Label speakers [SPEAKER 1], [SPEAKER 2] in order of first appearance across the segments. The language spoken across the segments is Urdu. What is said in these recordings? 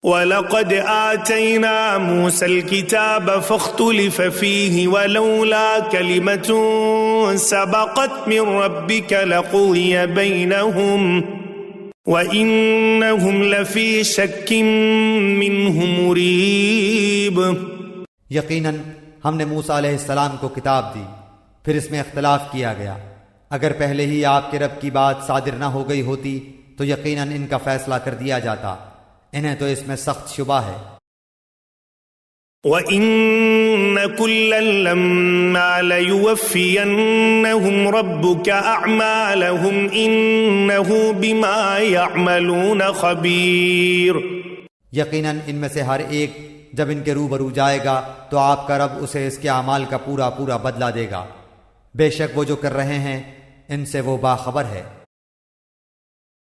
[SPEAKER 1] وَلَقَدْ آتَيْنَا مُوسَى الْكِتَابَ فَاخْتُلِفَ فِيهِ وَلَوْلَا كَلِمَةٌ سَبَقَتْ مِنْ رَبِّكَ لَقُضِيَ بَيْنَهُمْ وَإِنَّهُمْ لَفِي شَكٍّ مِّنْهُ مُرِيبٍ۔
[SPEAKER 2] یقیناً ہم نے موسیٰ علیہ السلام کو کتاب دی، پھر اس میں اختلاف کیا گیا۔ اگر پہلے ہی آپ کے رب کی بات صادر نہ ہو گئی ہوتی تو یقیناً ان کا فیصلہ کر دیا جاتا، انہیں تو اس میں سخت شبہ ہے۔
[SPEAKER 1] وَإِنَّ كُلًّا لَمَّا لَيُوَفِّيَنَّهُمْ رَبُّكَ أَعْمَالَهُمْ إِنَّهُ بِمَا يَعْمَلُونَ خَبِيرٌ۔
[SPEAKER 2] یقیناً ان میں سے ہر ایک جب ان کے روبرو جائے گا تو آپ کا رب اسے اس کے اعمال کا پورا پورا بدلہ دے گا، بے شک وہ جو کر رہے ہیں ان سے وہ باخبر ہے۔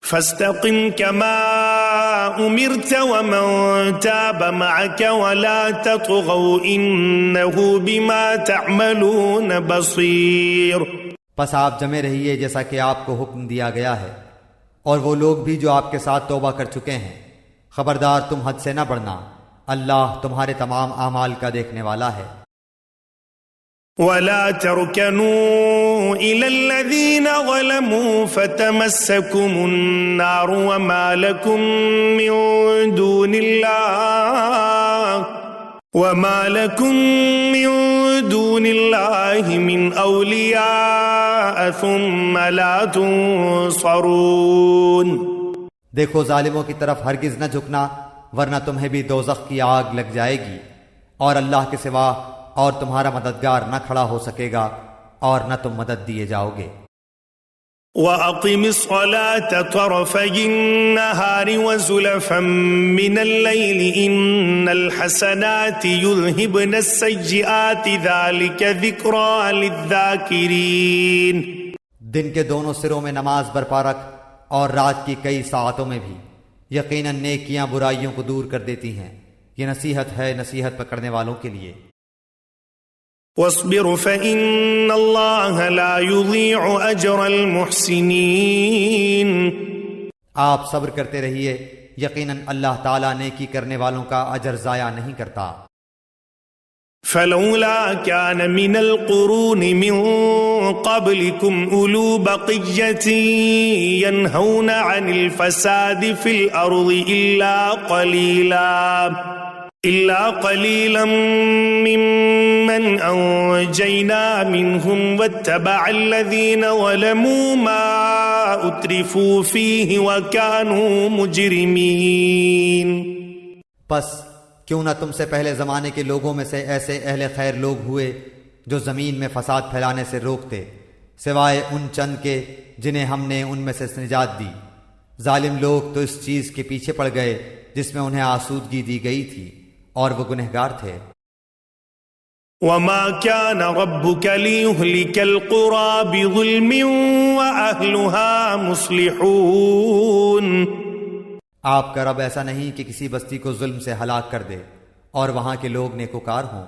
[SPEAKER 1] فاستقم كما أمرت ومن تاب معك ولا تطغوا إنه بما تعملون بصير۔
[SPEAKER 2] پس آپ جمے رہیے جیسا کہ آپ کو حکم دیا گیا ہے، اور وہ لوگ بھی جو آپ کے ساتھ توبہ کر چکے ہیں، خبردار تم حد سے نہ بڑھنا، اللہ تمہارے تمام اعمال کا دیکھنے والا ہے۔
[SPEAKER 1] ولا تركنوا إلى الذين ظلموا فتمسكم النار وما لكم من دون الله من أولياء ثم لا تنصرون۔
[SPEAKER 2] دیکھو ظالموں کی طرف ہرگز نہ جھکنا، ورنہ تمہیں بھی دوزخ کی آگ لگ جائے گی، اور اللہ کے سوا اور تمہارا مددگار نہ کھڑا ہو سکے گا اور نہ تم مدد دیے جاؤ گے۔
[SPEAKER 1] وَأَقِمِ الصَّلَاةَ طَرَفَيِ النَّهَارِ وَزُلَفًا مِّنَ اللَّيْلِ إِنَّ الْحَسَنَاتِ يُذْهِبْنَ السَّيِّئَاتِ ذَلِكَ ذِكْرَىٰ لِلذَّاكِرِينَ۔
[SPEAKER 2] دن کے دونوں سروں میں نماز برپا رکھ اور رات کی کئی ساعتوں میں بھی، یقیناً نیکیاں برائیوں کو دور کر دیتی ہیں، یہ نصیحت ہے نصیحت پکڑنے والوں کے لیے۔
[SPEAKER 1] وَاصْبِرْ فَإِنَّ اللَّهَ لَا يُضِيعُ أَجْرَ الْمُحْسِنِينَ۔
[SPEAKER 2] آپ صبر کرتے رہیے، یقیناً اللہ تعالیٰ نیکی کرنے والوں کا اجر ضائع نہیں کرتا۔
[SPEAKER 1] فَلَوْلَا كَانَ مِنَ الْقُرُونِ مِنْ قَبْلِكُمْ أُولُو بَقِيَّةٍ يَنْهَوْنَ عَنِ الْفَسَادِ فِي الْأَرْضِ إِلَّا قَلِيلًا مِّمَّنْ أَنْجَيْنَا مِنْهُمْ وَاتَّبَعَ الَّذِينَ ظَلَمُوا مَا أُتْرِفُوا فِيهِ وَكَانُوا مُجْرِمِينَ۔
[SPEAKER 2] پس کیوں نہ تم سے پہلے زمانے کے لوگوں میں سے ایسے اہل خیر لوگ ہوئے جو زمین میں فساد پھیلانے سے روکتے، سوائے ان چند کے جنہیں ہم نے ان میں سے نجات دی۔ ظالم لوگ تو اس چیز کے پیچھے پڑ گئے جس میں انہیں آسودگی دی گئی تھی، اور وہ گنہگار تھے۔
[SPEAKER 1] وَمَا كَانَ رَبُّكَ لِيُهْلِكَ الْقُرَىٰ بِظُلْمٍ وَأَهْلُهَا مُصْلِحُونَ۔
[SPEAKER 2] آپ کا رب ایسا نہیں کہ کسی بستی کو ظلم سے ہلاک کر دے اور وہاں کے لوگ نیکوکار ہوں۔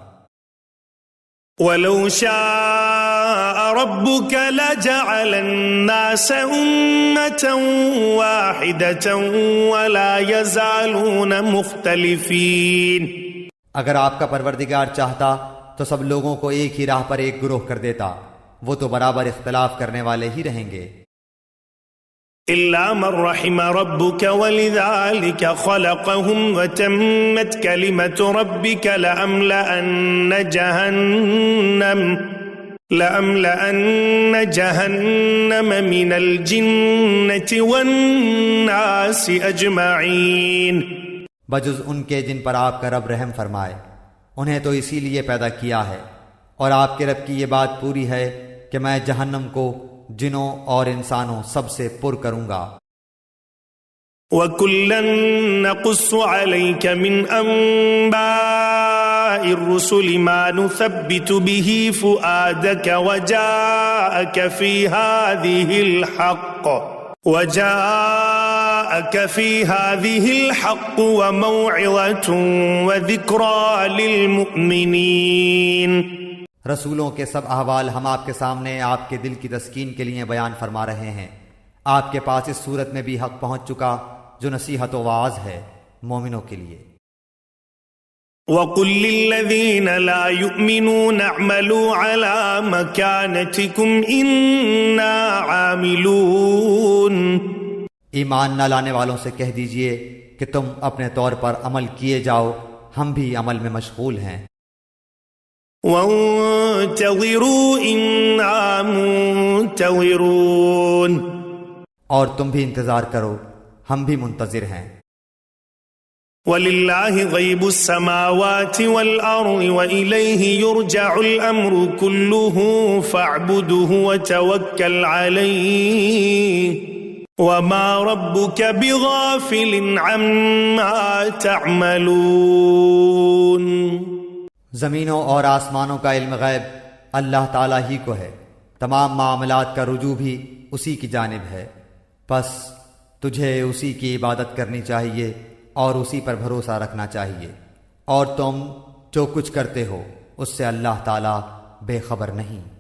[SPEAKER 1] وَلَوْ شَاءَ رَبُّكَ لَجَعَلَ النَّاسَ أُمَّةً وَاحِدَةً وَلَا يَزَالُونَ مُخْتَلِفِينَ۔
[SPEAKER 2] اگر آپ کا پروردگار چاہتا تو سب لوگوں کو ایک ہی راہ پر ایک گروہ کر دیتا، وہ تو برابر اختلاف کرنے والے ہی رہیں گے۔
[SPEAKER 1] إِلَّا مَن رَّحِمَ رَبُّكَ وَلِذَٰلِكَ خَلَقَهُمْ وَتَمَّتْ كَلِمَةُ رَبِّكَ لَأَمْلَأَنَّ جَهَنَّمَ مِنَ الْجِنَّةِ وَالنَّاسِ أَجْمَعِينَ۔
[SPEAKER 2] بجز ان کے جن پر آپ کا رب رحم فرمائے، انہیں تو اسی لیے پیدا کیا ہے، اور آپ کے رب کی یہ بات پوری ہے کہ میں جہنم کو جنوں اور انسانوں سب سے پر کروں گا۔
[SPEAKER 1] وَكُلًّا نَّقُصُّ عَلَيْكَ مِنْ أَنبَاءِ الرُّسُلِ مَا نُثَبِّتُ بِهِ فُؤَادَكَ وَجَاءَكَ فِي هَٰذِهِ الْحَقُّ وَمَوْعِظَةٌ وَذِكْرَىٰ لِلْمُؤْمِنِينَ۔
[SPEAKER 2] رسولوں کے سب احوال ہم آپ کے سامنے آپ کے دل کی تسکین کے لیے بیان فرما رہے ہیں۔ آپ کے پاس اس صورت میں بھی حق پہنچ چکا جو نصیحت و واعظ ہے، مومنوں کے لیے۔
[SPEAKER 1] وَقُلْ لِلَّذِينَ لَا يُؤْمِنُونَ اعْمَلُوا عَلَى مَكَانَتِكُمْ إِنَّا عَامِلُونَ،
[SPEAKER 2] ایمان نہ لانے والوں سے کہہ دیجئے کہ تم اپنے طور پر عمل کیے جاؤ، ہم بھی عمل میں مشغول ہیں۔
[SPEAKER 1] وَانتَظِرُوا إِنَّا مُنتَظِرُونَ،
[SPEAKER 2] اور تم بھی انتظار کرو، ہم بھی منتظر ہیں۔
[SPEAKER 1] وَلِلَّهِ غَيْبُ السَّمَاوَاتِ وَالْأَرْضِ وَإِلَيْهِ يُرْجَعُ الْأَمْرُ كُلُّهُ فَاعْبُدْهُ وَتَوَكَّلْ عَلَيْهِ وَمَا رَبُّكَ بِغَافِلٍ عَمَّا تَعْمَلُونَ۔
[SPEAKER 2] زمینوں اور آسمانوں کا علم غیب اللہ تعالیٰ ہی کو ہے، تمام معاملات کا رجوع بھی اسی کی جانب ہے، پس تجھے اسی کی عبادت کرنی چاہیے اور اسی پر بھروسہ رکھنا چاہیے، اور تم جو کچھ کرتے ہو اس سے اللہ تعالیٰ بے خبر نہیں۔